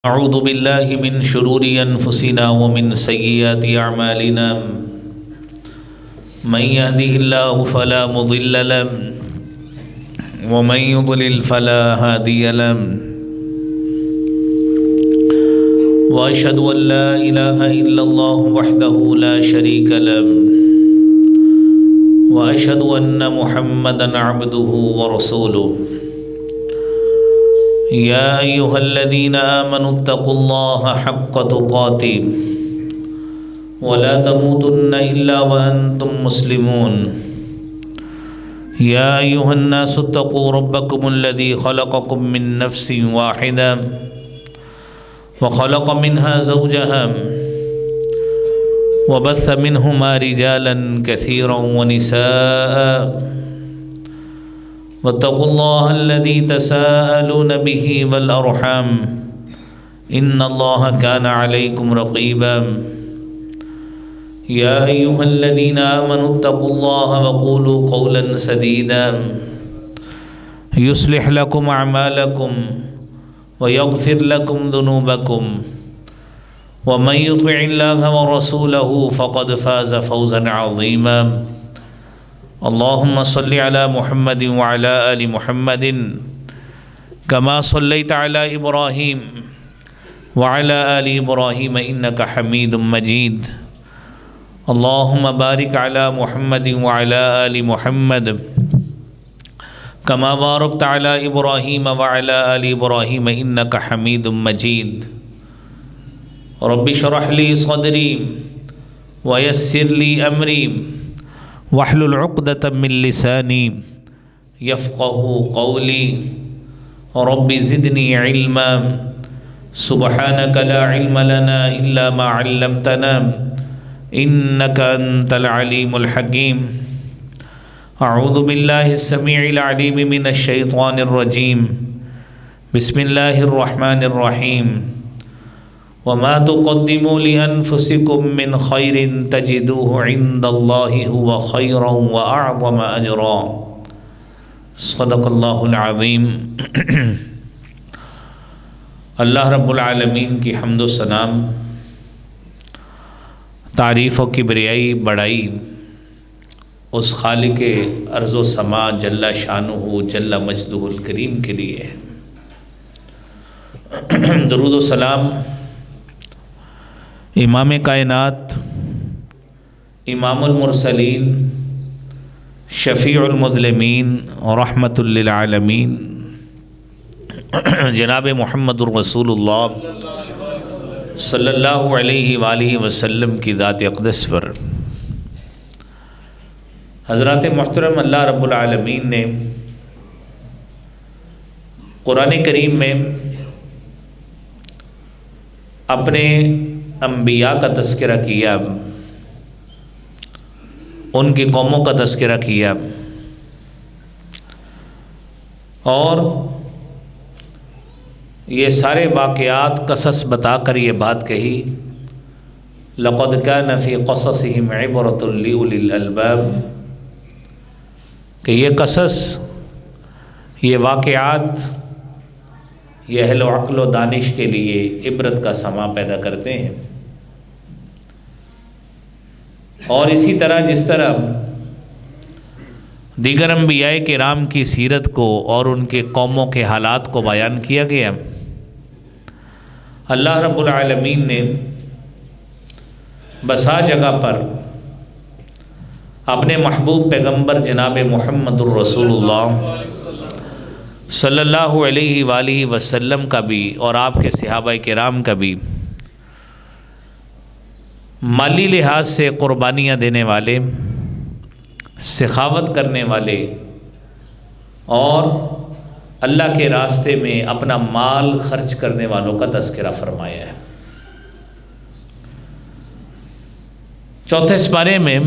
أعوذ بالله من شرور أنفسنا ومن سيئات أعمالنا من يهده الله فلا مضل له ومن يضلل فلا هادي له وأشهد أن لا إله إلا الله وحده لا شريك له وأشهد أن محمدا عبده ورسوله يا أيها الذين آمنوا اتقوا الله حق تقاته ولا تموتن إلا وأنتم مسلمون يا أيها الناس اتقوا ربكم الذي خلقكم من نفس واحدة وخلق منها زوجها وبث منهما رجالا كثيرا ونساء واتقوا الله الذي تساءلون به والأرحام إن الله كان عليكم رقيبا يا أيها الذين آمنوا اتقوا الله وقولوا قولا سديدا يصلح لكم أعمالكم ويغفر لكم ذنوبكم ومن يطع الله ورسوله فقد فاز فوزا عظيما اللهم صل على محمد وعلى آل محمد كما صليت على إبراهيم وعلى آل إبراهيم إنك حميد مجيد اللهم بارك على محمد وعلى آل محمد كما باركت على إبراهيم وعلى آل إبراهيم إنك حميد مجيد رب اشرح لي صدري ويسر لي أمري واحلل عقدة من لساني يفقه قولي رب زدني علما سبحانك لا علم لنا إلا ما علمتنا إنك أنت العليم الحكيم أعوذ بالله السميع العليم من الشيطان الرجيم بسم الله الرحمن الرحيم وما تقدموا لأنفسكم من خير تجدوه عند الله هو خيرا وأعظم أجرا صدق الله العظيم اللہ رب العالمین کی حمد و ثنا تعریف و کبریائی بڑائی اس خالق ارض و سما جل شانہ جل مجدہ الکریم کے لیے درود و سلام امام کائنات امام المرسلین شفیع المذنبین رحمۃ للعالمین جناب محمد الرسول اللہ صلی اللہ علیہ وآلہ وسلم کی ذات اقدس پر حضرات محترم، اللہ رب العالمین نے قرآن کریم میں اپنے انبیاء کا تذکرہ کیا، ان کی قوموں کا تذکرہ کیا، اور یہ سارے واقعات قصص بتا کر یہ بات کہی لَقَدْ كَانَ فِي قَصَصِهِمْ عِبْرَةٌ لِأُولِي الْأَلْبَابِ کہ یہ قصص، یہ واقعات یہ اہل و عقل و دانش کے لیے عبرت کا سما پیدا کرتے ہیں۔ اور اسی طرح جس طرح دیگر انبیاء کرام کی سیرت کو اور ان کے قوموں کے حالات کو بیان کیا گیا، اللہ رب العالمین نے بسا جگہ پر اپنے محبوب پیغمبر جناب محمد الرسول اللہ صلی اللہ علیہ وآلہ وسلم کا بھی اور آپ کے صحابہ کرام کا بھی مالی لحاظ سے قربانیاں دینے والے، سخاوت کرنے والے اور اللہ کے راستے میں اپنا مال خرچ کرنے والوں کا تذکرہ فرمایا ہے۔ چوتھے سپارے میں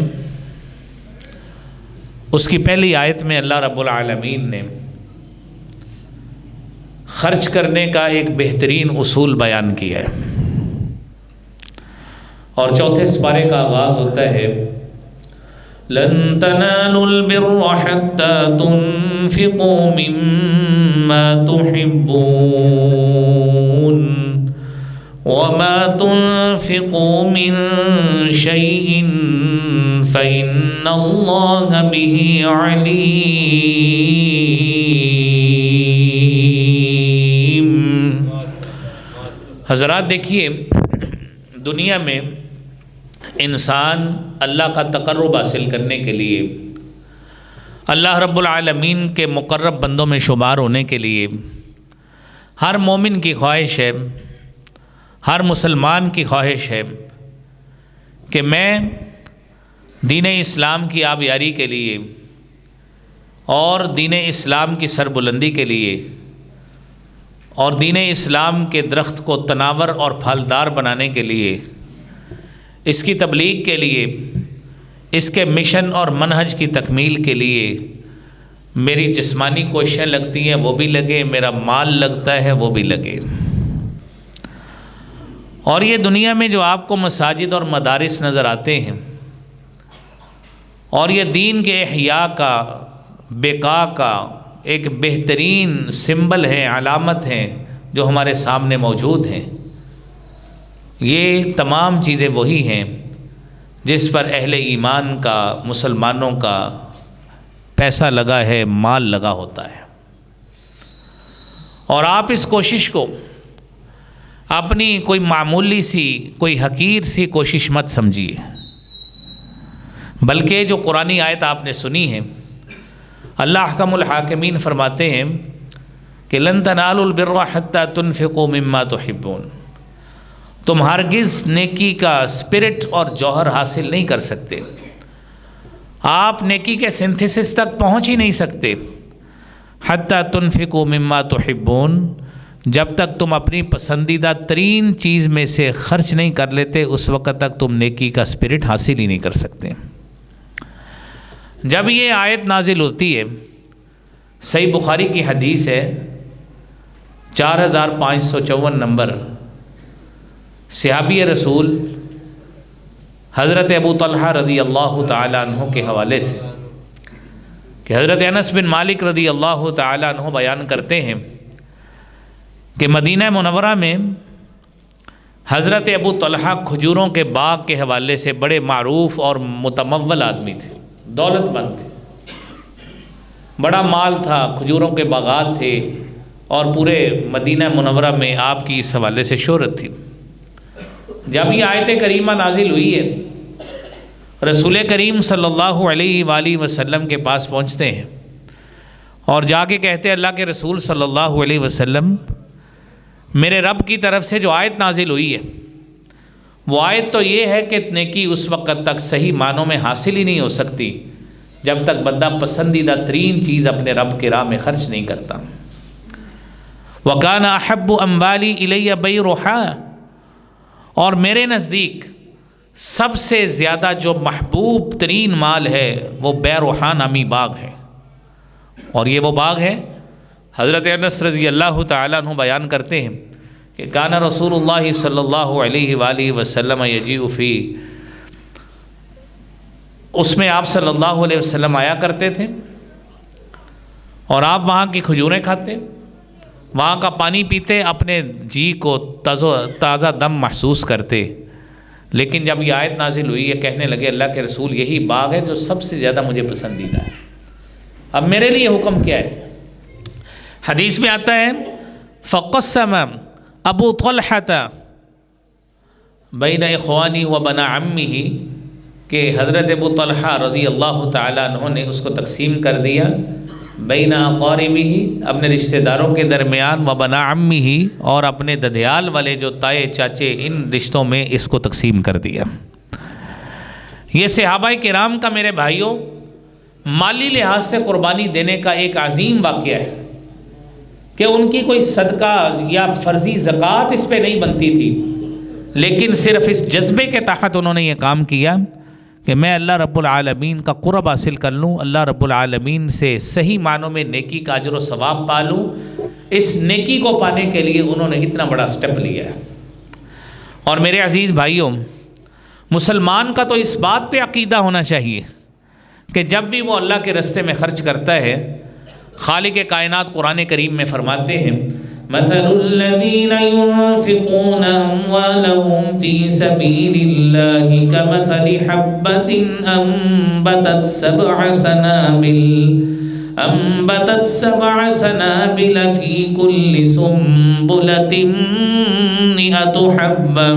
اس کی پہلی آیت میں اللہ رب العالمین نے خرچ کرنے کا ایک بہترین اصول بیان کیا ہے، اور چوتھے سپارے کا آغاز ہوتا ہے لن تنالوا البر حتى تنفقوا مما تحبون وما تنفقوا من شيء فإن الله به عليم۔ حضرات دیکھیے، دنیا میں انسان اللہ کا تقرب حاصل کرنے کے لیے، اللہ رب العالمین کے مقرب بندوں میں شمار ہونے کے لیے ہر مومن کی خواہش ہے، ہر مسلمان کی خواہش ہے کہ میں دین اسلام کی آبیاری کے لیے اور دین اسلام کی سربلندی کے لیے اور دین اسلام کے درخت کو تناور اور پھلدار بنانے کے لیے، اس کی تبلیغ کے لیے، اس کے مشن اور منہج کی تکمیل کے لیے میری جسمانی کوششیں لگتی ہیں وہ بھی لگے، میرا مال لگتا ہے وہ بھی لگے۔ اور یہ دنیا میں جو آپ کو مساجد اور مدارس نظر آتے ہیں، اور یہ دین کے احیاء کا، بقا کا ایک بہترین سمبل ہے، علامت ہیں جو ہمارے سامنے موجود ہیں، یہ تمام چیزیں وہی ہیں جس پر اہل ایمان کا، مسلمانوں کا پیسہ لگا ہے، مال لگا ہوتا ہے۔ اور آپ اس کوشش کو اپنی کوئی معمولی سی، کوئی حقیر سی کوشش مت سمجھیے، بلکہ جو قرآنی آیت آپ نے سنی ہے، اللہ احکم الحاکمین فرماتے ہیں کہ لن تنالوا البر حتی تنفقوا مما تحبون، تم ہرگز نیکی کا اسپرٹ اور جوہر حاصل نہیں کر سکتے، آپ نیکی کے سنتھیسس تک پہنچ ہی نہیں سکتے حتی تنفقوا مما تحبون، جب تک تم اپنی پسندیدہ ترین چیز میں سے خرچ نہیں کر لیتے، اس وقت تک تم نیکی کا اسپرٹ حاصل ہی نہیں کر سکتے۔ جب یہ آیت نازل ہوتی ہے، صحیح بخاری کی حدیث ہے 4554 نمبر، صحابی رسول حضرت ابو طلحہ رضی اللہ تعالیٰ عنہ کے حوالے سے کہ حضرت انس بن مالک رضی اللہ تعالیٰ عنہ بیان کرتے ہیں کہ مدینہ منورہ میں حضرت ابو طلحہ کھجوروں کے باغ کے حوالے سے بڑے معروف اور متمول آدمی تھے، دولت مند تھے، بڑا مال تھا، کھجوروں کے باغات تھے، اور پورے مدینہ منورہ میں آپ کی اس حوالے سے شہرت تھی۔ جب یہ آیت کریمہ نازل ہوئی ہے، رسول کریم صلی اللہ علیہ وآلہ وسلم کے پاس پہنچتے ہیں اور جا کے کہتے ہیں، اللہ کے رسول صلی اللہ علیہ وسلم، میرے رب کی طرف سے جو آیت نازل ہوئی ہے، وہ آیت تو یہ ہے کہ نیکی اس وقت تک صحیح معنوں میں حاصل ہی نہیں ہو سکتی جب تک بندہ پسندیدہ ترین چیز اپنے رب کے راہ میں خرچ نہیں کرتا۔ وَكَانَ أَحَبُّ أَمْوَالِي إِلَيَّ بَيْرُحَا، اور میرے نزدیک سب سے زیادہ جو محبوب ترین مال ہے وہ بیروحا نامی باغ ہے، اور یہ وہ باغ ہے، حضرت انس رضی اللہ تعالیٰ عنہ بیان کرتے ہیں کہ کان رسول اللہ صلی اللہ علیہ وآلہ وسلم یجیء فی، اس میں آپ صلی اللہ علیہ وسلم آیا کرتے تھے اور آپ وہاں کی کھجوریں کھاتے، وہاں کا پانی پیتے، اپنے جی کو تازہ دم محسوس کرتے۔ لیکن جب یہ آیت نازل ہوئی ہے، کہنے لگے اللہ کے رسول یہی باغ ہے جو سب سے زیادہ مجھے پسندیدہ ہے، اب میرے لیے حکم کیا ہے؟ حدیث میں آتا ہے فقسم ابو طلحہ بین اخوانی و بنا عمہ، کہ حضرت ابو طلحہ رضی اللہ تعالیٰ عنہ نے اس کو تقسیم کر دیا بین اقاربہ، اپنے رشتہ داروں کے درمیان، و بنا عمہ، اور اپنے ددیال والے جو تائے چاچے، ان رشتوں میں اس کو تقسیم کر دیا۔ یہ صحابہ کرام کا میرے بھائیوں مالی لحاظ سے قربانی دینے کا ایک عظیم واقعہ ہے کہ ان کی کوئی صدقہ یا فرضی زکوٰۃ اس پہ نہیں بنتی تھی، لیکن صرف اس جذبے کے تحت انہوں نے یہ کام کیا کہ میں اللہ رب العالمین کا قرب حاصل کر لوں، اللہ رب العالمین سے صحیح معنوں میں نیکی کا اجر و ثواب پا لوں۔ اس نیکی کو پانے کے لیے انہوں نے اتنا بڑا سٹیپ لیا ہے۔ اور میرے عزیز بھائیوں، مسلمان کا تو اس بات پہ عقیدہ ہونا چاہیے کہ جب بھی وہ اللہ کے راستے میں خرچ کرتا ہے، خالق کائنات قرآن کریم میں فرماتے ہیں مثل الذين ينفقون أموالهم في سبيل الله كمثل حبة أنبتت سبع سنابل في كل سنبلة 100 حبة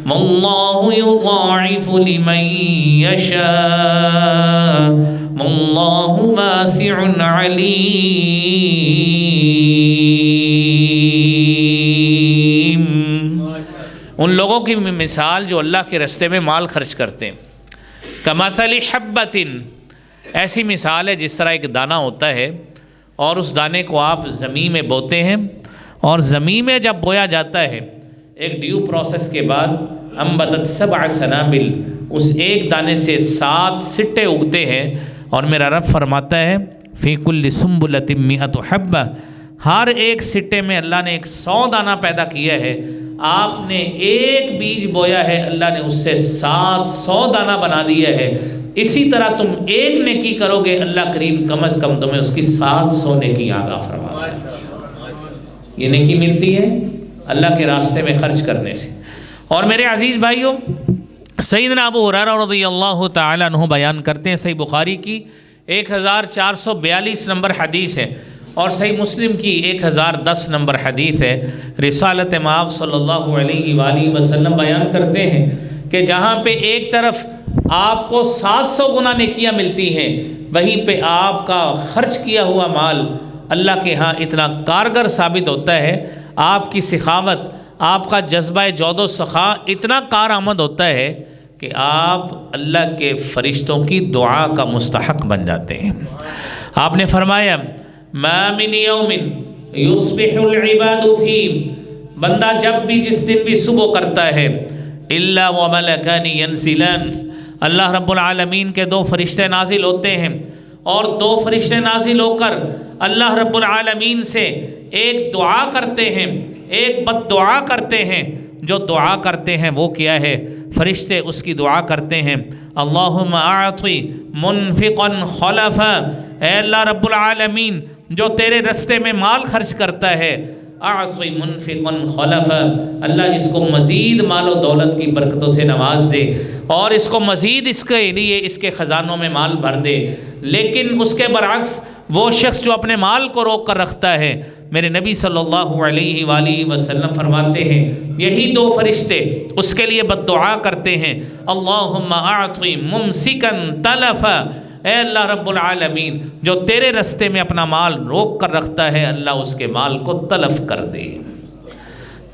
والله يضاعف لمن يشاء والله واسع علیم۔ ان لوگوں کی مثال جو اللہ کے راستے میں مال خرچ کرتے ہیں، کمثل حبۃ، ایسی مثال ہے جس طرح ایک دانہ ہوتا ہے اور اس دانے کو آپ زمین میں بوتے ہیں، اور زمین میں جب بویا جاتا ہے ایک ڈیو پروسیس کے بعد انبتت 7 سنابل، اس ایک دانے سے 7 سٹے اگتے ہیں، اور میرا رب فرماتا ہے فی کل سنبلۃ 100 حبہ، ہر ایک سٹے میں اللہ نے ایک 100 دانہ پیدا کیا ہے۔ آپ نے ایک بیج بویا ہے، اللہ نے اس سے 700 دانہ بنا دیا ہے۔ اسی طرح تم ایک نیکی کرو گے، اللہ کریم کم از کم تمہیں اس کی 700 نیکی آگاہ فرماتا ہے۔ یہ نیکی ملتی ہے اللہ کے راستے میں خرچ کرنے سے۔ اور میرے عزیز بھائیوں، سیدنا ابو ہریرہ رضی اللہ تعالیٰ عنہ بیان کرتے ہیں، صحیح بخاری کی 1442 نمبر حدیث ہے، اور صحیح مسلم کی 1010 نمبر حدیث ہے۔ رسالت مآب صلی اللہ علیہ وآلہ وسلم بیان کرتے ہیں کہ جہاں پہ ایک طرف آپ کو 700 گنا نیکیاں ملتی ہیں، وہیں پہ آپ کا خرچ کیا ہوا مال اللہ کے ہاں اتنا کارگر ثابت ہوتا ہے، آپ کی سخاوت، آپ کا جذبہ جود و سخا اتنا کارآمد ہوتا ہے کہ آپ اللہ کے فرشتوں کی دعا کا مستحق بن جاتے ہیں۔ آپ نے فرمایا ما من یوم یصبح العباد فیہ، بندہ جب بھی جس دن بھی صبح کرتا ہے، الا وملکان ینزلان، اللہ رب العالمین کے 2 فرشتے نازل ہوتے ہیں، اور 2 فرشتے نازل ہو کر اللہ رب العالمین سے ایک دعا کرتے ہیں، ایک بد دعا کرتے ہیں۔ جو دعا کرتے ہیں وہ کیا ہے؟ فرشتے اس کی دعا کرتے ہیں، اللہم اعطی منفقا خلفا، اے اللہ رب العالمین جو تیرے رستے میں مال خرچ کرتا ہے، اعطی منفقا خلفا، اللہ اس کو مزید مال و دولت کی برکتوں سے نواز دے، اور اس کو مزید اس کے لیے اس کے خزانوں میں مال بھر دے۔ لیکن اس کے برعکس وہ شخص جو اپنے مال کو روک کر رکھتا ہے، میرے نبی صلی اللہ علیہ وآلہ وسلم فرماتے ہیں یہی 2 فرشتے اس کے لیے بد دعا کرتے ہیں، اللہم اعطی ممسکا تلفا، اے اللہ رب العالمین جو تیرے رستے میں اپنا مال روک کر رکھتا ہے، اللہ اس کے مال کو تلف کر دے۔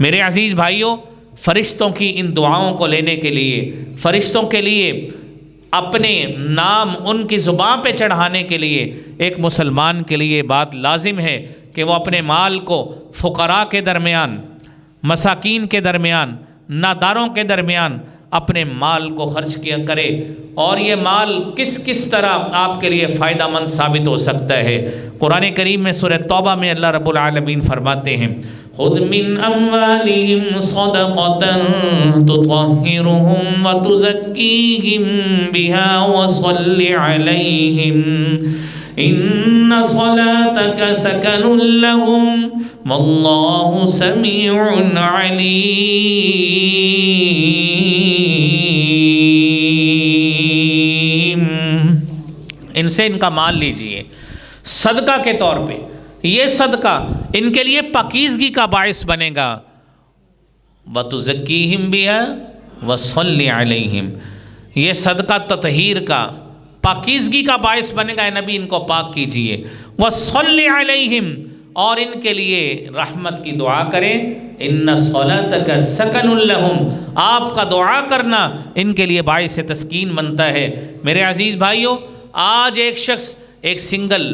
میرے عزیز بھائیوں، فرشتوں کی ان دعاؤں کو لینے کے لیے، فرشتوں کے لیے اپنے نام ان کی زبان پہ چڑھانے کے لیے ایک مسلمان کے لیے بات لازم ہے کہ وہ اپنے مال کو فقراء کے درمیان، مساکین کے درمیان، ناداروں کے درمیان اپنے مال کو خرچ کیا کرے۔ اور یہ مال کس کس طرح آپ کے لیے فائدہ مند ثابت ہو سکتا ہے؟ قرآن کریم میں سورہ توبہ میں اللہ رب العالمین فرماتے ہیں خذ من اموالہم صدقۃ تطہرہم وتزکیہم بہا وصل علیہم ان صلاتک سکن لہم واللہ سمیع علیم۔ ان سے ان کا مال لیجئے صدقہ کے طور پہ، یہ صدقہ ان کے لیے پاکیزگی کا باعث بنے گا، وَتُزَكِّيهِمْ بِهَا وَصَلِّ عَلَيْهِمْ، یہ صدقہ تطہیر کا، پاکیزگی کا باعث بنے گا۔ اے نبی ان کو پاک کیجئے، وَصَلِّ عَلَيْهِمْ، اور ان کے لیے رحمت کی دعا کریں، إِنَّ صَلَاتَكَ سَكَنٌ لَهُمْ، آپ کا دعا کرنا ان کے لیے باعث تسکین بنتا ہے۔ میرے عزیز بھائیوں، آج ایک شخص ایک سنگل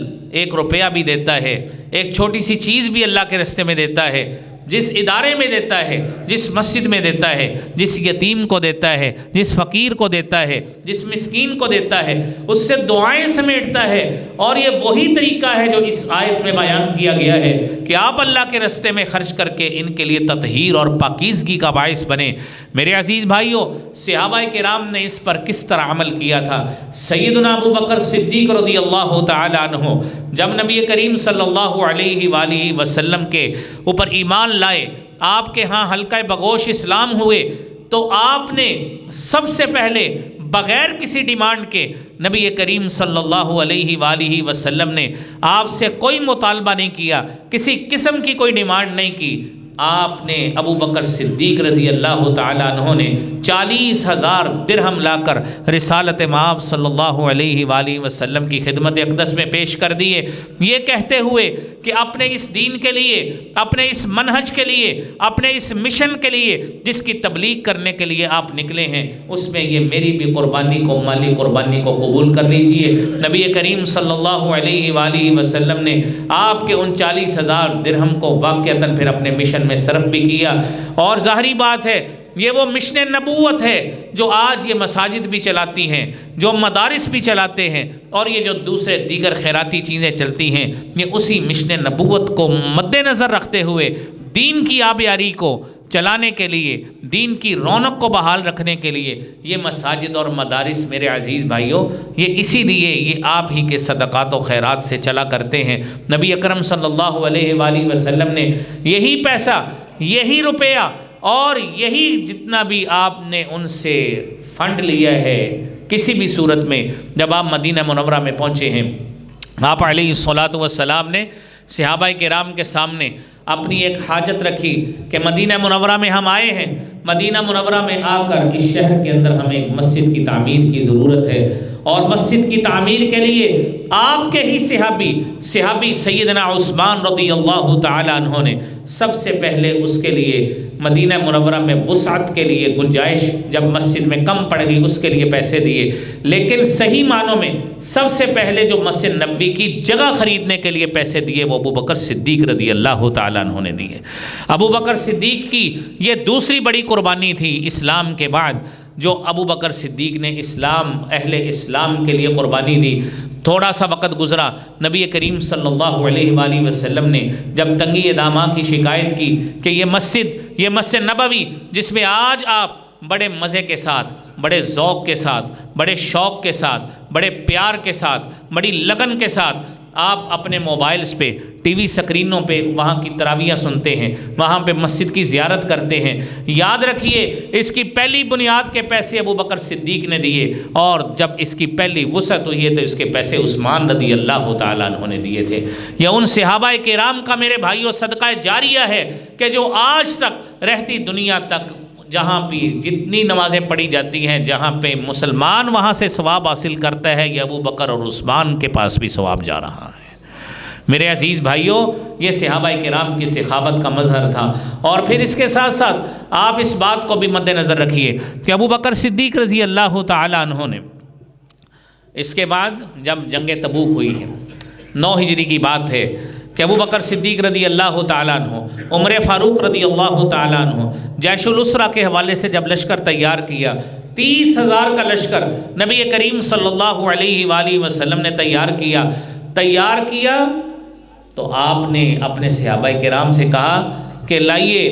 1 روپیہ بھی دیتا ہے، ایک چھوٹی سی چیز بھی اللہ کے راستے میں دیتا ہے، جس ادارے میں دیتا ہے، جس مسجد میں دیتا ہے، جس یتیم کو دیتا ہے، جس فقیر کو دیتا ہے، جس مسکین کو دیتا ہے، اس سے دعائیں سمیٹتا ہے۔ اور یہ وہی طریقہ ہے جو اس آیت میں بیان کیا گیا ہے کہ آپ اللہ کے راستے میں خرچ کر کے ان کے لیے تطہیر اور پاکیزگی کا باعث بنے۔ میرے عزیز بھائیوں، صحابہ کرام نے اس پر کس طرح عمل کیا تھا؟ سیدنا ابو بکر صدیق رضی اللہ تعالی عنہ جب نبی کریم صلی اللہ علیہ وآلہ وسلم کے اوپر ایمان لائے، آپ کے ہاں حلقہ بگوش اسلام ہوئے، تو آپ نے سب سے پہلے بغیر کسی ڈیمانڈ کے نبی کریم صلی اللہ علیہ وآلہ وسلم نے آپ سے کوئی مطالبہ نہیں کیا، کسی قسم کی کوئی ڈیمانڈ نہیں کی۔ آپ نے ابو بکر صدیق رضی اللہ تعالیٰ عنہ نے 40,000 درہم لا کر رسالت مآب صلی اللہ علیہ وآلہ وسلم کی خدمت اقدس میں پیش کر دیے، یہ کہتے ہوئے کہ اپنے اس دین کے لیے، اپنے اس منہج کے لیے، اپنے اس مشن کے لیے جس کی تبلیغ کرنے کے لیے آپ نکلے ہیں، اس میں یہ میری بھی قربانی کو، مالی قربانی کو قبول کر لیجئے۔ نبی کریم صلی اللہ علیہ وآلہ وسلم نے آپ کے ان 40,000 درہم کو واقعتاً پھر اپنے مشن میں صرف بھی کیا۔ اور ظاہری بات ہے یہ وہ مشن نبوت ہے جو آج یہ مساجد بھی چلاتی ہیں، جو مدارس بھی چلاتے ہیں، اور یہ جو دوسرے دیگر خیراتی چیزیں چلتی ہیں، یہ اسی مشن نبوت کو مد نظر رکھتے ہوئے دین کی آبیاری کو چلانے کے لیے، دین کی رونق کو بحال رکھنے کے لیے یہ مساجد اور مدارس میرے عزیز بھائیوں، یہ اسی لیے یہ آپ ہی کے صدقات و خیرات سے چلا کرتے ہیں۔ نبی اکرم صلی اللہ علیہ وآلہ وسلم نے یہی پیسہ، یہی روپیہ اور یہی جتنا بھی آپ نے ان سے فنڈ لیا ہے کسی بھی صورت میں، جب آپ مدینہ منورہ میں پہنچے ہیں، آپ علیہ الصلاۃ والسلام نے صحابہ کرام کے سامنے اپنی ایک حاجت رکھی کہ مدینہ منورہ میں ہم آئے ہیں، مدینہ منورہ میں آ کر اس شہر کے اندر ہمیں ایک مسجد کی تعمیر کی ضرورت ہے، اور مسجد کی تعمیر کے لیے آپ کے ہی صحابی سیدنا عثمان رضی اللہ تعالی عنہ نے سب سے پہلے اس کے لیے مدینہ منورہ میں وسعت کے لیے، گنجائش جب مسجد میں کم پڑ گئی اس کے لیے پیسے دیے، لیکن صحیح معنوں میں سب سے پہلے جو مسجد نبوی کی جگہ خریدنے کے لیے پیسے دیے وہ ابو بکر صدیق رضی اللہ تعالیٰ عنہ نے دیے۔ ابو بکر صدیق کی یہ دوسری بڑی قربانی تھی اسلام کے بعد، جو ابو بکر صدیق نے اہل اسلام کے لیے قربانی دی۔ تھوڑا سا وقت گزرا، نبی کریم صلی اللہ علیہ وآلہ وسلم نے جب تنگی داماں کی شکایت کی کہ یہ مسجد نبوی جس میں آج آپ بڑے مزے کے ساتھ، بڑے ذوق کے ساتھ، بڑے شوق کے ساتھ، بڑے پیار کے ساتھ، بڑی لگن کے ساتھ آپ اپنے موبائلز پہ، ٹی وی سکرینوں پہ وہاں کی تراویح سنتے ہیں، وہاں پہ مسجد کی زیارت کرتے ہیں، یاد رکھیے اس کی پہلی بنیاد کے پیسے ابو بکر صدیق نے دیے، اور جب اس کی پہلی وسعت ہوئی ہے تو اس کے پیسے عثمان رضی اللہ تعالیٰ عنہ نے دیے تھے۔ یہ ان صحابہ کرام کا میرے بھائیوں صدقہ جاریہ ہے کہ جو آج تک رہتی دنیا تک جہاں پہ جتنی نمازیں پڑھی جاتی ہیں، جہاں پہ مسلمان وہاں سے ثواب حاصل کرتا ہے، یہ ابو بکر اور عثمان کے پاس بھی ثواب جا رہا ہے۔ میرے عزیز بھائیوں، یہ صحابہ کرام کی سخاوت کا مظہر تھا۔ اور پھر اس کے ساتھ ساتھ آپ اس بات کو بھی مد نظر رکھیے کہ ابو بکر صدیق رضی اللہ تعالی عنہ نے اس کے بعد جب جنگ تبوک ہوئی ہے، 9 ہجری کی بات ہے کہ ابو بکر صدیق رضی اللہ تعالیٰ عنہ، عمر فاروق رضی اللہ تعالیٰ عنہ جیش الاسرہ کے حوالے سے جب لشکر تیار کیا، 30,000 کا لشکر نبی کریم صلی اللہ علیہ وآلہ وسلم نے تیار کیا تو آپ نے اپنے صحابہ کرام سے کہا کہ لائیے،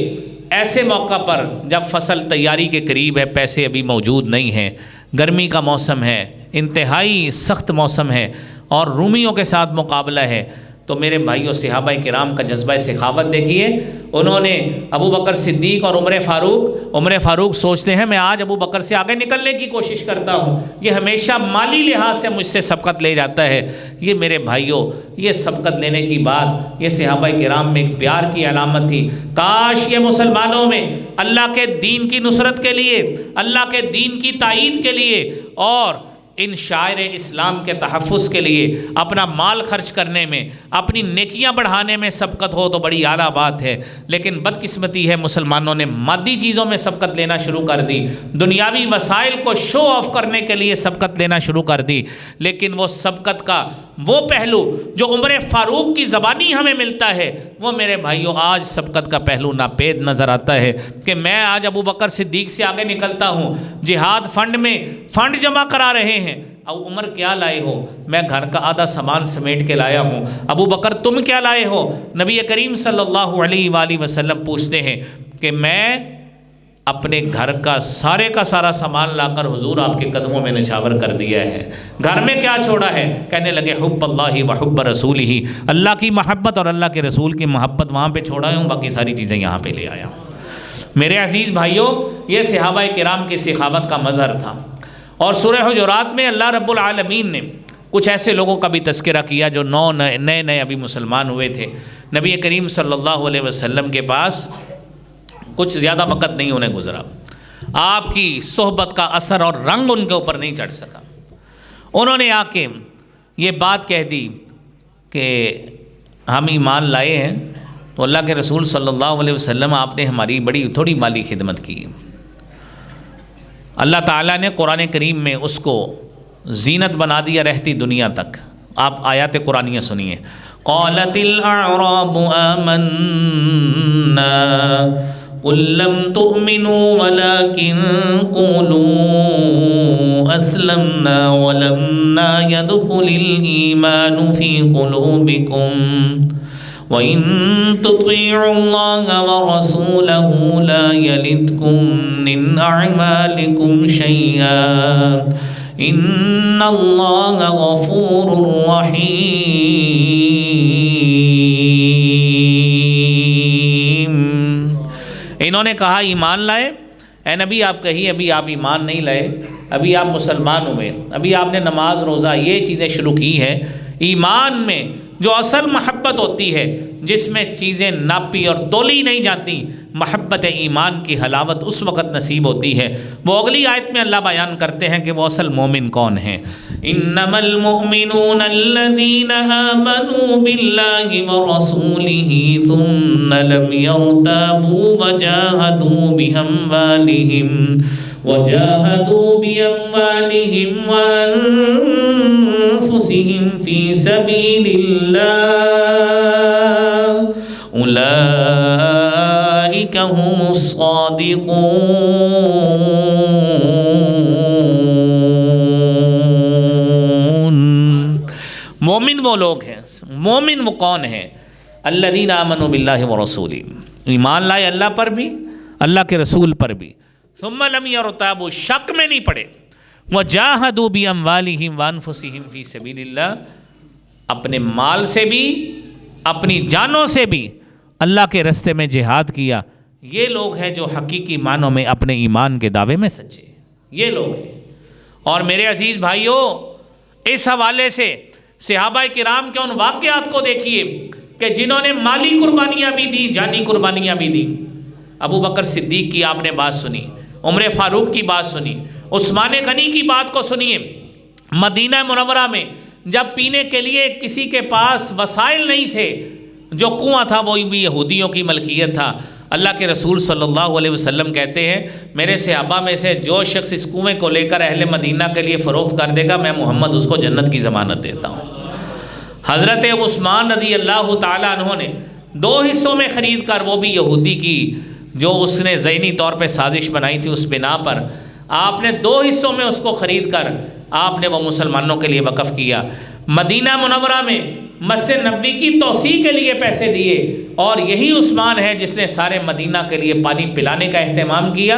ایسے موقع پر جب فصل تیاری کے قریب ہے، پیسے ابھی موجود نہیں ہیں، گرمی کا موسم ہے، انتہائی سخت موسم ہے اور رومیوں کے ساتھ مقابلہ ہے، تو میرے بھائیوں صحابہ کرام کا جذبہ سخاوت دیکھیے۔ انہوں نے ابو بکر صدیق اور عمر فاروق سوچتے ہیں میں آج ابو بکر سے آگے نکلنے کی کوشش کرتا ہوں، یہ ہمیشہ مالی لحاظ سے مجھ سے سبقت لے جاتا ہے۔ یہ میرے بھائیوں، یہ سبقت لینے کی بات یہ صحابہ کرام میں ایک پیار کی علامت تھی۔ کاش یہ مسلمانوں میں اللہ کے دین کی نصرت کے لیے، اللہ کے دین کی تائید کے لیے اور ان شاعر اسلام کے تحفظ کے لیے اپنا مال خرچ کرنے میں، اپنی نیکیاں بڑھانے میں سبقت ہو تو بڑی اعلیٰ بات ہے، لیکن بدقسمتی ہے مسلمانوں نے مادی چیزوں میں سبقت لینا شروع کر دی، دنیاوی وسائل کو شو آف کرنے کے لیے سبقت لینا شروع کر دی، لیکن وہ سبقت کا وہ پہلو جو عمر فاروق کی زبانی ہمیں ملتا ہے، وہ میرے بھائیوں آج سبقت کا پہلو ناپید نظر آتا ہے کہ میں آج ابو بکر صدیق سے آگے نکلتا ہوں، جہاد فنڈ میں فنڈ جمع کرا رہے ہیں، اب عمر کیا لائے ہو؟ میں گھر کا آدھا سامان سمیٹ کے لایا ہوں۔ ابو بکر تم کیا لائے ہو؟ نبی کریم صلی اللہ علیہ وآلہ وسلم پوچھتے ہیں کہ میں اپنے گھر کا سارا سامان لا کر حضور آپ کے قدموں میں نچھاور کر دیا ہے۔ گھر میں کیا چھوڑا ہے؟ کہنے لگے حب اللہ و حب رسولہ، اللہ کی محبت اور اللہ کے رسول کی محبت وہاں پہ چھوڑا ہوں، باقی ساری چیزیں یہاں پہ لے آیا ہوں۔ میرے عزیز بھائیوں، یہ صحابہ کرام کی سخاوت کا مظہر تھا۔ اور سورہ حجرات میں اللہ رب العالمین نے کچھ ایسے لوگوں کا بھی تذکرہ کیا جو نئے ابھی مسلمان ہوئے تھے۔ نبی کریم صلی اللہ علیہ وسلم کے پاس کچھ زیادہ وقت نہیں انہیں گزرا، آپ کی صحبت کا اثر اور رنگ ان کے اوپر نہیں چڑھ سکا۔ انہوں نے آ کے یہ بات کہہ دی کہ ہم ایمان لائے ہیں، تو اللہ کے رسول صلی اللہ علیہ وسلم آپ نے ہماری بڑی تھوڑی مالی خدمت کی۔ اللہ تعالیٰ نے قرآن کریم میں اس کو زینت بنا دیا رہتی دنیا تک۔ آپ آیات قرآنیہ سنیے۔ قالت الاعراب آمنا قل لم تؤمنوا ولكن قولوا اسلمنا ولما يدخل الايمان في قلوبكم وَإِن تُطِيعُوا اللَّهَ وَرَسُولَهُ لَا يَلِتْكُم مِّنْ أَعْمَالِكُمْ شَيْئًا إِنَّ اللَّهَ غَفُورٌ رَّحِيمٌ۔ انہوں نے کہا ایمان لائے؟ اے نبی آپ کہیے ابھی آپ ایمان نہیں لائے، ابھی آپ مسلمان ہوئے، ابھی آپ نے نماز روزہ یہ چیزیں شروع کی ہیں۔ ایمان میں جو اصل محبت ہوتی ہے، جس میں چیزیں ناپی اور تولی نہیں جاتی، محبت ایمان کی حلاوت اس وقت نصیب ہوتی ہے۔ وہ اگلی آیت میں اللہ بیان کرتے ہیں کہ وہ اصل مومن کون ہیں۔ انما المؤمنون الذين آمنوا بالله ورسوله ثم لم يرتابوا وجاهدوا بأموالهم وأنفسهم في سبيل الله أولئك هم الصادقون۔ مومن وہ لوگ ہیں، مومن وہ کون ہیں؟ الذین آمنوا باللہ ورسولہ، ایمان لائے اللہ پر بھی، اللہ کے رسول پر بھی، ثم لم یرتابوا، شک میں نہیں پڑے، وجاہدوا باموالہم وانفسہم فی سبیل اللہ، اپنے مال سے بھی اپنی جانوں سے بھی اللہ کے راستے میں جہاد کیا۔ یہ لوگ ہیں جو حقیقی معنوں میں اپنے ایمان کے دعوے میں سچے، یہ لوگ ہیں۔ اور میرے عزیز بھائیوں، اس حوالے سے صحابہ کرام کے ان واقعات کو دیکھیے کہ جنہوں نے مالی قربانیاں بھی دی، جانی قربانیاں بھی دی۔ ابو بکر صدیق کی آپ نے بات سنی، عمر فاروق کی بات سنی، عثمان غنی کی بات کو سنیے۔ مدینہ منورہ میں جب پینے کے لیے کسی کے پاس وسائل نہیں تھے، جو کنواں تھا وہ بھی یہودیوں کی ملکیت تھا، اللہ کے رسول صلی اللہ علیہ وسلم کہتے ہیں میرے صحابہ میں سے جو شخص اس کنویں کو لے کر اہل مدینہ کے لیے فروخت کر دے گا، میں محمد اس کو جنت کی ضمانت دیتا ہوں۔ حضرت عثمان رضی اللہ تعالیٰ عنہ نے 2 حصوں میں خرید کر، وہ بھی یہودی کی جو اس نے ذہنی طور پہ سازش بنائی تھی، اس بنا پر آپ نے 2 حصوں میں اس کو خرید کر آپ نے وہ مسلمانوں کے لیے وقف کیا۔ مدینہ منورہ میں مسجد نبوی کی توسیع کے لیے پیسے دیے، اور یہی عثمان ہے جس نے سارے مدینہ کے لیے پانی پلانے کا اہتمام کیا،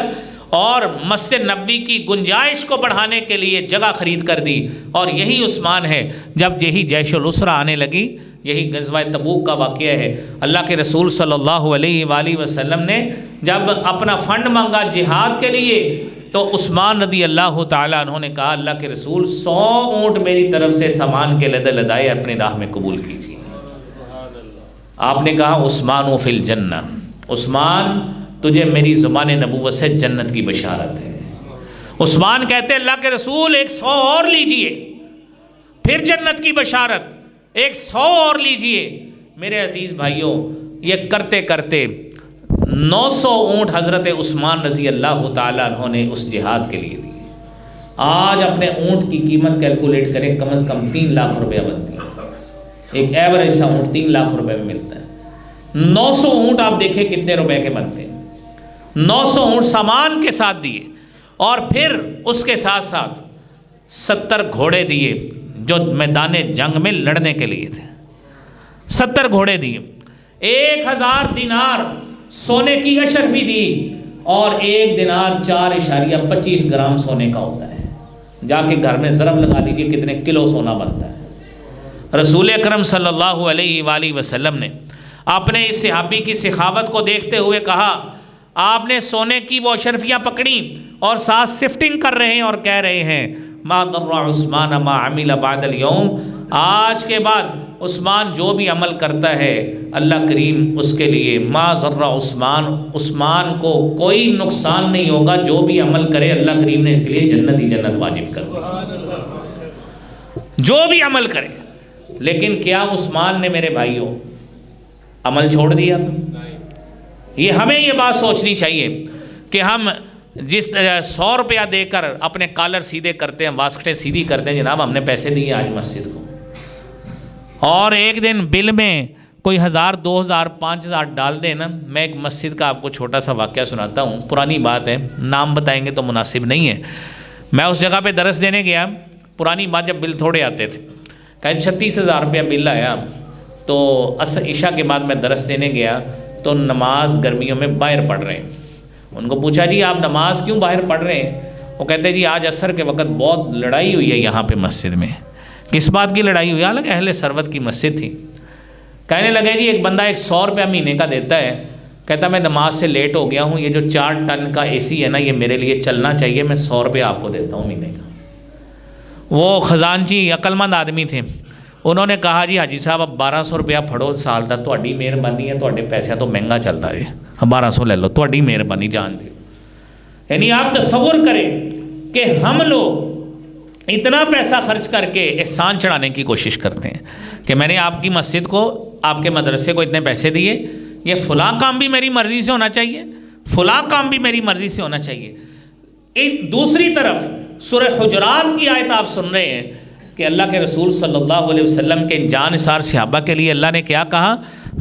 اور مسجد نبوی کی گنجائش کو بڑھانے کے لیے جگہ خرید کر دی۔ اور یہی عثمان ہے جب یہی جیش العسرہ آنے لگی، یہی غزوہ تبوک کا واقعہ ہے، اللہ کے رسول صلی اللہ علیہ وآلہ وسلم نے جب اپنا فنڈ مانگا جہاد کے لیے، تو عثمان رضی اللہ تعالیٰ عنہ نے کہا اللہ کے رسول 100 اونٹ میری طرف سے سامان کے لدائے اپنے راہ میں قبول کیجیے۔ آپ نے کہا عثمان فی الجنہ، عثمان تجھے میری زبان نبوت سے جنت کی بشارت ہے۔ عثمان کہتے اللہ کے رسول 100 اور لیجئے، پھر جنت کی بشارت، 100 اور لیجئے۔ میرے عزیز بھائیوں، یہ کرتے کرتے 900 اونٹ حضرت عثمان رضی اللہ تعالیٰ عنہ نے اس جہاد کے لیے دیے۔ آج اپنے اونٹ کی قیمت کیلکولیٹ کریں، کم از کم 3 لاکھ روپیہ بنتی ہے، ایک ایوریج سا اونٹ 3 لاکھ روپے میں ملتا ہے۔ 900 اونٹ آپ دیکھیں کتنے روپے کے بنتے ہیں، 900 اونٹ سامان کے ساتھ دیے، اور پھر اس کے ساتھ ساتھ 70 گھوڑے دیے جو میدان جنگ میں لڑنے کے لیے تھے، 70 گھوڑے دیے، 1000 دینار سونے کی اشرفی دی، اور 1 دینار 4.25 گرام سونے کا ہوتا ہے۔ جا کے گھر میں ضرب لگا دیجیے کتنے کلو سونا بنتا ہے۔ رسول اکرم صلی اللہ علیہ وآلہ وسلم نے اپنے اس صحابی کی سخاوت کو دیکھتے ہوئے کہا، آپ نے سونے کی وہ اشرفیاں پکڑی اور ساتھ سفٹنگ کر رہے ہیں اور کہہ رہے ہیں ما ضر عثمان ما عمل بعد اليوم، آج کے بعد عثمان جو بھی عمل کرتا ہے اللہ کریم اس کے لیے ما ضر عثمان کو کوئی نقصان نہیں ہوگا، جو بھی عمل کرے اللہ کریم نے اس کے لیے جنت ہی جنت واجب کر دی، جو بھی عمل کرے۔ لیکن کیا عثمان نے میرے بھائیوں عمل چھوڑ دیا تھا؟ یہ ہمیں یہ بات سوچنی چاہیے کہ ہم جس 100 روپیہ دے کر اپنے کالر سیدھے کرتے ہیں، واسکٹیں سیدھی کرتے ہیں، جناب ہم نے پیسے دیے آج مسجد کو، اور ایک دن بل میں کوئی 1000 2000 5000 ڈال دیں نا۔ میں ایک مسجد کا آپ کو چھوٹا سا واقعہ سناتا ہوں، پرانی بات ہے، نام بتائیں گے تو مناسب نہیں ہے۔ میں اس جگہ پہ درس دینے گیا، پرانی بات، جب بل تھوڑے آتے تھے، کہیں 36,000 روپیہ بل آیا، تو عشاء کے بعد میں درس دینے گیا تو نماز گرمیوں میں باہر پڑھ رہے ہیں۔ ان کو پوچھا جی آپ نماز کیوں باہر پڑھ رہے ہیں؟ وہ کہتے جی آج عصر کے وقت بہت لڑائی ہوئی ہے یہاں پہ مسجد میں۔ کس بات کی لڑائی ہوئی؟ حالانکہ اہل ثروت کی مسجد تھی۔ کہنے لگے جی ایک بندہ 100 روپیہ مہینے کا دیتا ہے، کہتا میں نماز سے لیٹ ہو گیا ہوں، یہ جو 4 ٹن کا اے سی ہے نا یہ میرے لیے چلنا چاہیے، میں 100 روپیہ آپ کو دیتا ہوں مہینے کا۔ وہ خزانچی عقل مند آدمی تھے، انہوں نے کہا جی حاجی صاحب اب 1200 روپیہ پھڑو سال دا، تہاڈی مہربانی ہے، تہاڈے پیسے تو مہنگا چلتا ہے، 1200 لے لو، تہاڈی مہربانی جان دیو۔ یعنی آپ تصور کریں کہ ہم لوگ اتنا پیسہ خرچ کر کے احسان چڑھانے کی کوشش کرتے ہیں کہ میں نے آپ کی مسجد کو، آپ کے مدرسے کو اتنے پیسے دیے، یہ فلاں کام بھی میری مرضی سے ہونا چاہیے، فلاں کام بھی میری مرضی سے ہونا چاہیے۔ ایک دوسری طرف سورہ حجرات کی آیت آپ سن رہے ہیں کہ اللہ کے رسول صلی اللہ علیہ وسلم کے جانثار صحابہ کے لیے اللہ نے کیا کہا؟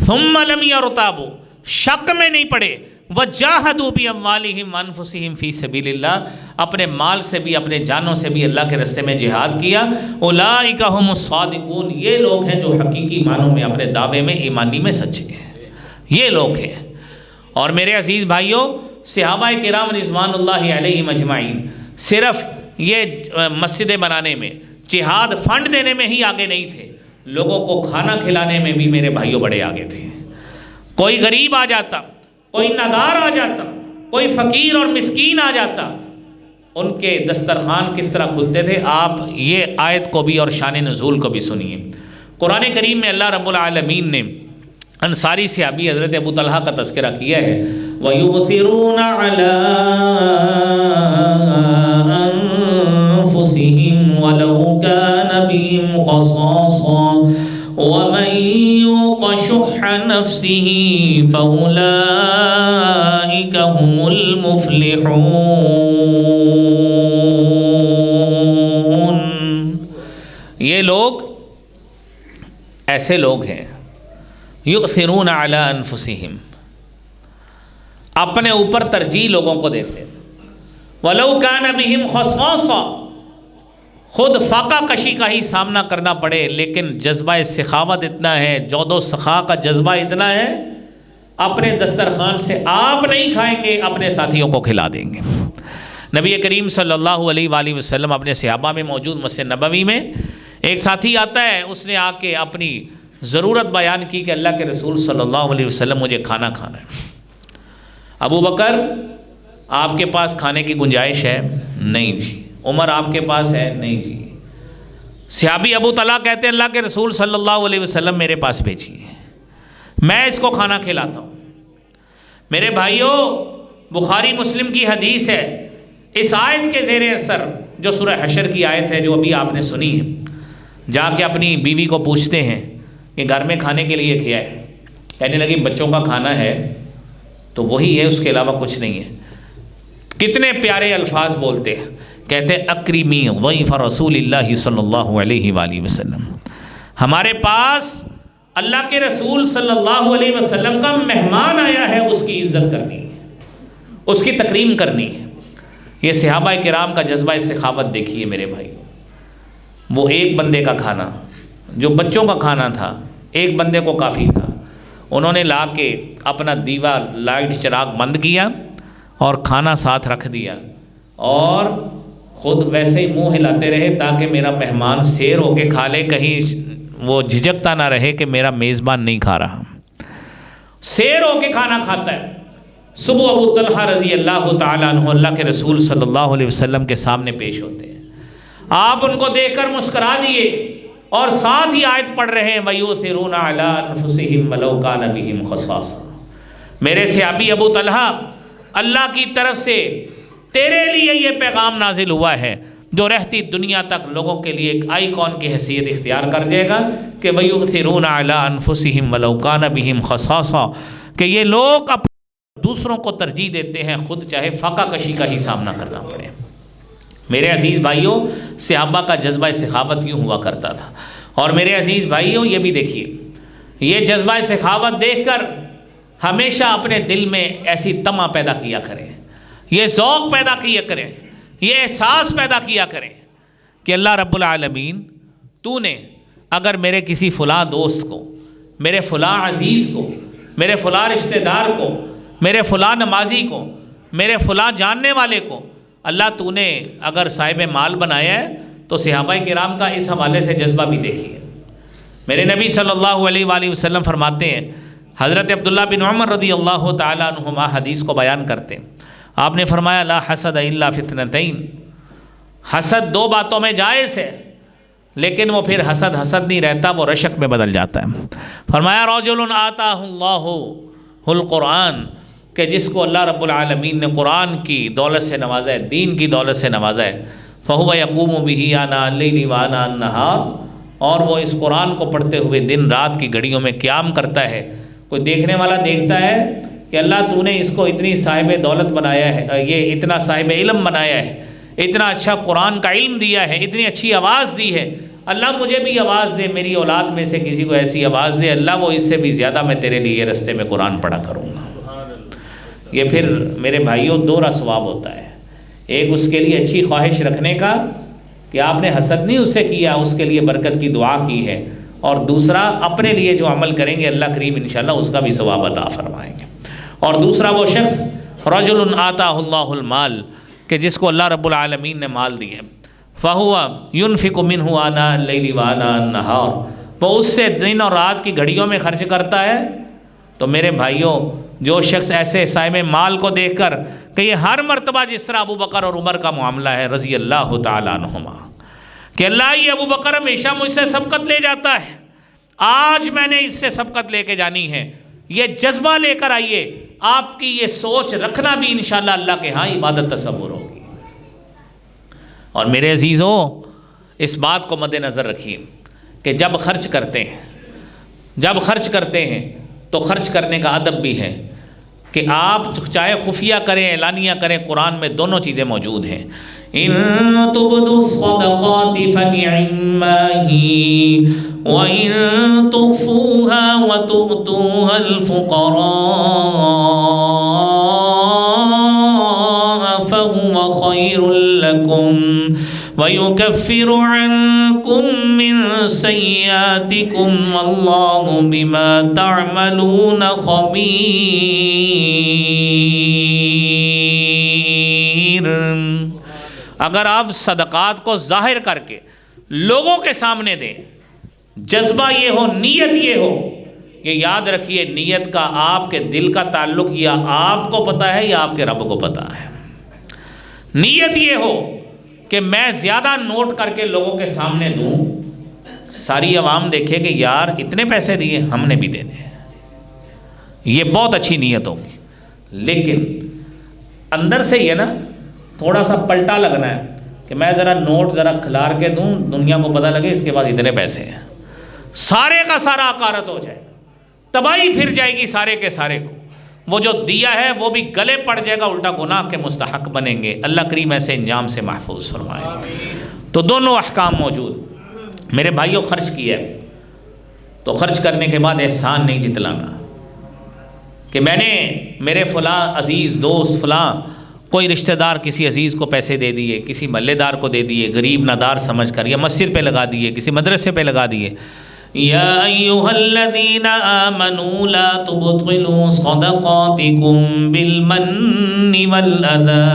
ثم لم يرتابوا، شک میں نہیں پڑے، وجاہدوا باموالہم وانفسہم فی سبیل اللہ، اپنے مال سے بھی اپنے جانوں سے بھی اللہ کے راستے میں جہاد کیا۔ اولئک ھم الصادقون، یہ لوگ ہیں جو حقیقی معنوں میں اپنے دعوے میں ایمانی میں سچے ہیں، یہ لوگ ہیں۔ اور میرے عزیز بھائیوں، صحابہ کرام رضوان اللہ علیہم اجمعین صرف یہ مسجدیں بنانے میں، جہاد فنڈ دینے میں ہی آگے نہیں تھے، لوگوں کو کھانا کھلانے میں بھی میرے بھائیوں بڑے آگے تھے۔ کوئی غریب آ جاتا، کوئی نادار آ جاتا، کوئی فقیر اور مسکین آ جاتا، ان کے دسترخوان کس طرح کھلتے تھے۔ آپ یہ آیت کو بھی اور شان نزول کو بھی سنیے۔ قرآن کریم میں اللہ رب العالمین نے انصاری صحابی حضرت ابو طلحہ کا تذکرہ کیا ہے، وَيُؤْثِرُونَ عَلَىٰ أَنفُسِهِمْ وَلَوْ كَانَ بِهِمْ خَصَاصَةٌ وَمَن يُوقَ شُحَّ نَفْسِهِ فَأُولَٰئِكَ هُمُ الْمُفْلِحُونَ۔ یہ لوگ ایسے لوگ ہیں، یؤثرون علی انفسہم، اپنے اوپر ترجیح لوگوں کو دیتے ہیں، ولو کان بہم خصاصہ، خود فاقہ کشی کا ہی سامنا کرنا پڑے، لیکن جذبہ سخاوت اتنا ہے، جود و سخا کا جذبہ اتنا ہے، اپنے دسترخوان سے آپ نہیں کھائیں گے، اپنے ساتھیوں کو کھلا دیں گے۔ نبی کریم صلی اللہ علیہ وآلہ وسلم اپنے صحابہ میں موجود مسجد نبوی میں ایک ساتھی آتا ہے، اس نے آ کے اپنی ضرورت بیان کی کہ اللہ کے رسول صلی اللہ علیہ وسلم مجھے کھانا کھانا ہے۔ ابو بکر آپ کے پاس کھانے کی گنجائش ہے؟ نہیں جی۔ عمر آپ کے پاس ہے؟ نہیں جی۔ صحابی ابو طلحہ کہتے ہیں اللہ کے رسول صلی اللہ علیہ وسلم میرے پاس بھیجیے، میں اس کو کھانا کھلاتا ہوں۔ میرے بھائیوں، بخاری مسلم کی حدیث ہے، اس آیت کے زیر اثر جو سورہ حشر کی آیت ہے جو ابھی آپ نے سنی ہے، جا کے اپنی بیوی کو پوچھتے ہیں کہ گھر میں کھانے کے لیے کیا ہے؟ کہنے لگی بچوں کا کھانا ہے تو وہی ہے، اس کے علاوہ کچھ نہیں ہے۔ کتنے پیارے الفاظ بولتے ہیں کہتے ہیں اکرمی ضیف رسول اللہ صلی اللہ علیہ وآلہ وسلم، ہمارے پاس اللہ کے رسول صلی اللہ علیہ وسلم کا مہمان آیا ہے، اس کی عزت کرنی ہے، اس کی تکریم کرنی ہے۔ یہ صحابہ کرام کا جذبہ سخاوت دیکھیے میرے بھائی، وہ ایک بندے کا کھانا جو بچوں کا کھانا تھا ایک بندے کو کافی تھا، انہوں نے لا کے اپنا دیوا لائٹ چراغ بند کیا اور کھانا ساتھ رکھ دیا اور خود ویسے ہی منہ ہلاتے رہے تاکہ میرا مہمان سیر ہو کے کھا لے، کہیں وہ جھجکتا نہ رہے کہ میرا میزبان نہیں کھا رہا، سیر ہو کے کھانا کھاتا ہے۔ صبح ابو طلحہ رضی اللہ تعالیٰ عنہ اللہ کے رسول صلی اللہ علیہ وسلم کے سامنے پیش ہوتے ہیں، آپ ان کو دیکھ کر مسکرا دیے اور ساتھ ہی آیت پڑھ رہے ہیں وَيُؤْثِرُونَ عَلَىٰ أَنفُسِهِمْ وَلَوْ كَانَ بِهِمْ خَصَاصَةٌ۔ میرے صحابی ابو طلحہ، اللہ کی طرف سے تیرے لیے یہ پیغام نازل ہوا ہے جو رہتی دنیا تک لوگوں کے لیے ایک آئیکن کی حیثیت اختیار کر جائے گا کہ وَيُؤْثِرُونَ عَلَىٰ أَنفُسِهِمْ وَلَوْ كَانَ بِهِمْ خَصَاصَةٌ، کہ یہ لوگ دوسروں کو ترجیح دیتے ہیں خود چاہے فاقہ کشی کا ہی سامنا کرنا پڑے۔ میرے عزیز بھائیوں، صحابہ کا جذبہ سخاوت یوں ہوا کرتا تھا۔ اور میرے عزیز بھائیوں، یہ بھی دیکھیے، یہ جذبہ سخاوت دیکھ کر ہمیشہ اپنے دل میں ایسی طمع پیدا کیا کریں، یہ ذوق پیدا کیا کریں، یہ احساس پیدا کیا کریں کہ اللہ رب العالمین تو نے اگر میرے کسی فلاں دوست کو، میرے فلاں عزیز کو، میرے فلاں رشتہ دار کو، میرے فلاں نمازی کو، میرے فلاں جاننے والے کو اللہ تو نے اگر صاحب مال بنایا ہے تو صحابہ کرام کا اس حوالے سے جذبہ بھی دیکھیے۔ میرے نبی صلی اللہ علیہ وآلہ وسلم فرماتے ہیں، حضرت عبداللہ بن عمر رضی اللہ تعالیٰ عنہما حدیث کو بیان کرتے ہیں، آپ نے فرمایا لا حسد الا فی اثنتین، حسد دو باتوں میں جائز ہے لیکن وہ پھر حسد حسد نہیں رہتا، وہ رشک میں بدل جاتا ہے۔ فرمایا رجل آتاہ اللہ القرآن، کہ جس کو اللہ رب العالمین نے قرآن کی دولت سے نوازا ہے، دین کی دولت سے نوازا ہے، فَهُوَ يَقُومُ بِهِ آنَاءَ اللَّيْلِ وَآنَاءَ النَّهَارِ، اور وہ اس قرآن کو پڑھتے ہوئے دن رات کی گھڑیوں میں قیام کرتا ہے۔ کوئی دیکھنے والا دیکھتا ہے کہ اللہ تو نے اس کو اتنی صاحب دولت بنایا ہے، یہ اتنا صاحب علم بنایا ہے، اتنا اچھا قرآن کا علم دیا ہے، اتنی اچھی آواز دی ہے، اللہ مجھے بھی آواز دے، میری اولاد میں سے کسی کو ایسی آواز دے، اللہ وہ اس سے بھی زیادہ میں تیرے لیے رستے میں قرآن پڑھا کروں گا۔ یہ پھر میرے بھائیوں دوہرا ثواب ہوتا ہے، ایک اس کے لیے اچھی خواہش رکھنے کا کہ آپ نے حسد نہیں اس سے کیا، اس کے لیے برکت کی دعا کی ہے، اور دوسرا اپنے لیے جو عمل کریں گے اللہ کریم انشاءاللہ اس کا بھی ثواب عطا فرمائیں گے۔ اور دوسرا وہ شخص رجل آتاہ اللہ المال، کہ جس کو اللہ رب العالمین نے مال دی ہے، فَهُوَ يُنْفِقُ مِنْهُ آنَاءَ اللَّيْلِ وَآنَاءَ النَّهَارِ، وہ اس سے دن اور رات کی گھڑیوں میں خرچ کرتا ہے۔ تو میرے بھائیوں، جو شخص ایسے صاحب مال کو دیکھ کر کہ یہ ہر مرتبہ جس طرح ابو بکر اور عمر کا معاملہ ہے رضی اللہ تعالیٰ عنہما، کہ اللہ یہ ابو بکر ہمیشہ مجھ سے سبقت لے جاتا ہے، آج میں نے اس سے سبقت لے کے جانی ہے، یہ جذبہ لے کر آئیے، آپ کی یہ سوچ رکھنا بھی انشاءاللہ اللہ کے ہاں عبادت تصور ہوگی۔ اور میرے عزیزوں، اس بات کو مد نظر رکھیے کہ جب خرچ کرتے ہیں تو خرچ کرنے کا ادب بھی ہے کہ آپ چاہے خفیہ کریں اعلانیہ کریں، قرآن میں دونوں چیزیں موجود ہیں۔ ان تبدوا الصدقات فنعما هي وان تخفوها وتؤتوها الفقراء فهو خير لكم وَيُكَفِّرُ عَنْكُمْ مِنْ سَيِّئَاتِكُمْ وَاللَّهُ بِمَا تَعْمَلُونَ خَبِيرٌ۔ اگر آپ صدقات کو ظاہر کر کے لوگوں کے سامنے دیں، جذبہ یہ ہو، نیت یہ ہو، یہ یاد رکھیے نیت کا آپ کے دل کا تعلق یا آپ کو پتہ ہے یا آپ کے رب کو پتہ ہے۔ نیت یہ ہو کہ میں زیادہ نوٹ کر کے لوگوں کے سامنے دوں، ساری عوام دیکھے کہ یار اتنے پیسے دیے ہم نے بھی دے دیں، یہ بہت اچھی نیت ہوگی۔ لیکن اندر سے یہ نا تھوڑا سا پلٹا لگنا ہے کہ میں ذرا نوٹ ذرا کھلار کے دوں، دنیا کو پتہ لگے اس کے بعد اتنے پیسے ہیں، سارے کا سارا عقارت ہو جائے، تباہی پھر جائے گی سارے کے سارے کو۔ وہ جو دیا ہے وہ بھی گلے پڑ جائے گا، الٹا گناہ کے مستحق بنیں گے۔ اللہ کریم ایسے انجام سے محفوظ فرمائے۔ تو دونوں احکام موجود۔ میرے بھائیوں، خرچ کیا ہے تو خرچ کرنے کے بعد احسان نہیں جتلانا کہ میں نے میرے فلاں عزیز دوست فلاں کوئی رشتہ دار کسی عزیز کو پیسے دے دیے، کسی محلے دار کو دے دیے غریب نادار سمجھ کر، یا مسجد پہ لگا دیے، کسی مدرسے پہ لگا دیے۔ یا ایھا الذین آمنوا لا تبطلوا صدقاتکم بالمن والأذى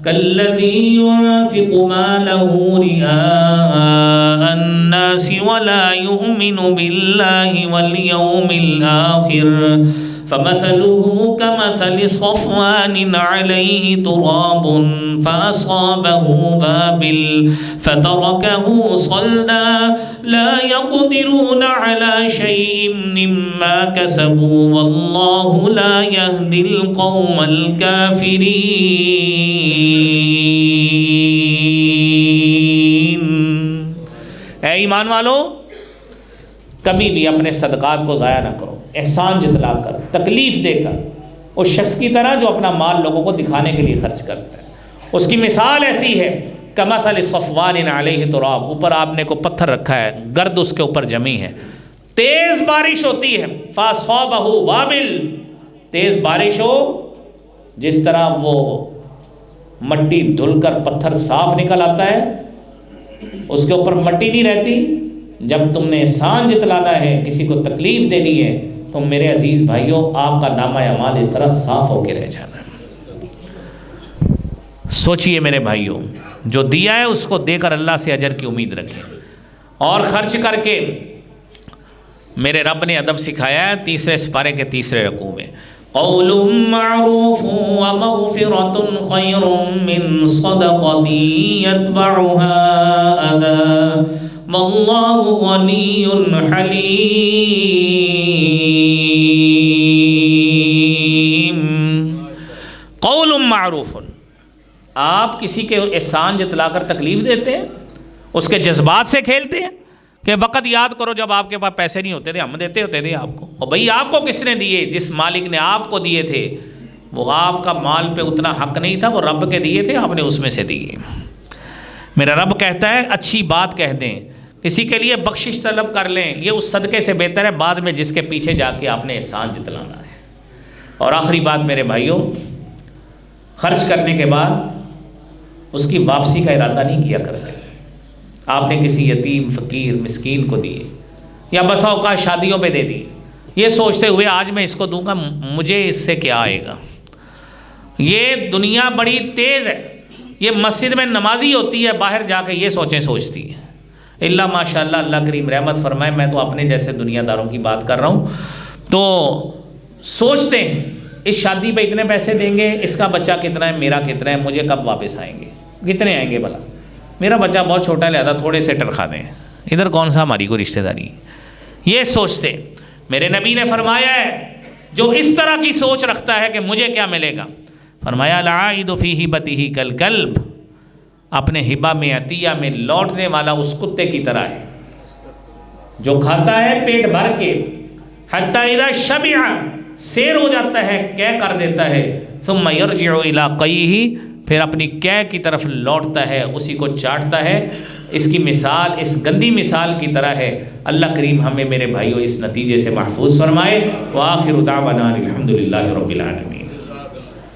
كالذي ينفق ماله رئاء الناس ولا يؤمن بالله واليوم الآخر فمثله كمثل صفوان عليه تراب فأصابه وابل فتركه صلدا لا يقدرون على شيء مما كسبوا والله لا يهدي القوم الكافرين۔ اے ایمان والو، کبھی بھی اپنے صدقات کو ضائع نہ کرو، احسان جتلا کر، تکلیف دے کر، اس شخص کی طرح جو اپنا مال لوگوں کو دکھانے کے لیے خرچ کرتا ہے۔ اس کی مثال ایسی ہے کمثل صفوان علیہ تراب، اوپر آپ نے کو پتھر رکھا ہے، گرد اس کے اوپر جمی ہے، تیز بارش ہوتی ہے، فاصابہ وابل، تیز بارش ہو جس طرح وہ مٹی دھل کر پتھر صاف نکل آتا ہے، اس کے اوپر مٹی نہیں رہتی۔ جب تم نے احسان جتلانا ہے، کسی کو تکلیف دینی ہے، تو میرے عزیز بھائیوں آپ کا نامہ اعمال اس طرح صاف ہو کے رہ جانا ہے۔ سوچئے میرے بھائیوں، جو دیا ہے اس کو دے کر اللہ سے اجر کی امید رکھیں، اور خرچ کر کے میرے رب نے ادب سکھایا ہے تیسرے سپارے کے تیسرے رکوع میں، قول معروف ومغفرۃ خیر من صدقۃ یتبعها اذی واللہ غنی حلیم۔ قول معروف، آپ کسی کے احسان جتلا کر تکلیف دیتے ہیں، اس کے جذبات سے کھیلتے ہیں کہ وقت یاد کرو جب آپ کے پاس پیسے نہیں ہوتے تھے، ہم دیتے ہوتے تھے آپ کو، اور بھئی آپ کو کس نے دیے؟ جس مالک نے آپ کو دیے تھے وہ آپ کا مال پہ اتنا حق نہیں تھا، وہ رب کے دیے تھے، آپ نے اس میں سے دیے۔ میرا رب کہتا ہے اچھی بات کہہ دیں، کسی کے لیے بخشش طلب کر لیں، یہ اس صدقے سے بہتر ہے بعد میں جس کے پیچھے جا کے آپ نے احسان جتلانا ہے۔ اور آخری بات میرے بھائیوں، خرچ کرنے کے بعد اس کی واپسی کا ارادہ نہیں کیا کرتے۔ آپ نے کسی یتیم فقیر مسکین کو دیے، یا بسا اوقات شادیوں پہ دے دی، یہ سوچتے ہوئے آج میں اس کو دوں گا مجھے اس سے کیا آئے گا۔ یہ دنیا بڑی تیز ہے، یہ مسجد میں نمازی ہوتی ہے، باہر جا کے یہ سوچتی ہے۔ اللہ ماشاءاللہ، اللہ کریم رحمت فرمائے، میں تو اپنے جیسے دنیا داروں کی بات کر رہا ہوں، تو سوچتے ہیں اس شادی پہ اتنے پیسے دیں گے، اس کا بچہ کتنا ہے، میرا کتنا ہے، مجھے کب واپس آئیں گے، کتنے آئیں گے بھلا، میرا بچہ بہت چھوٹا ہے لہذا تھوڑے سے تنخواہ دیں، ادھر کون سا ہماری کوئی رشتہ داری۔ یہ سوچتے، میرے نبی نے فرمایا ہے جو اس طرح کی سوچ رکھتا ہے کہ مجھے کیا ملے گا، فرمایا العائد فی ہبتہ کالکلب، اپنے ہبہ میں عطیہ میں لوٹنے والا اس کتے کی طرح ہے جو کھاتا ہے پیٹ بھر کے، حتی اذا شبع، سیر ہو جاتا ہے، قے کر دیتا ہے، ثم یرجع الی قیہ، پھر اپنی قے کی طرف لوٹتا ہے، اسی کو چاٹتا ہے۔ اس کی مثال اس گندی مثال کی طرح ہے۔ اللہ کریم ہمیں میرے بھائیوں اس نتیجے سے محفوظ فرمائے۔ وآخر دعوانا الحمدللہ رب العالمین۔